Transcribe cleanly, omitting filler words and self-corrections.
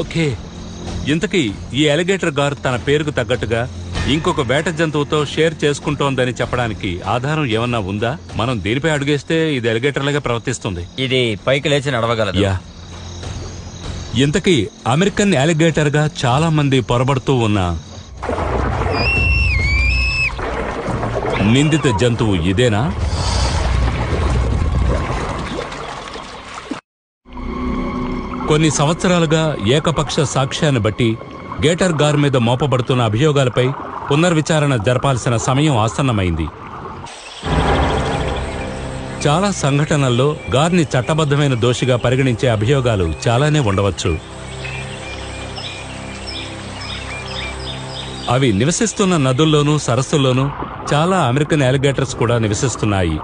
Okay, ఇంతకీ ఈ alligator గారు తన పేరుకు తగ్గట్టుగా ఇంకొక వేట జంతువుతో షేర్ చేసుకుంటోందని చెప్పడానికి ఆధారం ఏమన్నా ఉందా? మనం దీనిపై అడుగేస్తే ఇది అలిగేటర్లాగా ప్రవర్తిస్తుంది. ఇది పైకి లేచి నడవగలదు. యా, ఇంతకీ అమెరికన్ అలిగేటర్ గా చాలా మంది పొరబడుతూ ఉన్న నిందిత జంతువు ఇదేనా? కొన్ని సంవత్సరాలుగా ఏకపక్ష సాక్ష్యాన్ని బట్టి గేటర్ గార్ మీద మోపబడుతున్న అభియోగాలపై పునర్విచారణ జరపాల్సిన సమయం ఆసన్నమైంది. చాలా సంఘటనల్లో గార్ని చట్టబద్ధమైన దోషిగా పరిగణించే అభియోగాలు చాలానే ఉండవచ్చు. అవి నివసిస్తున్న నదుల్లోనూ సరస్సుల్లోనూ చాలా అమెరికన్ అలిగేటర్స్ కూడా నివసిస్తున్నాయి.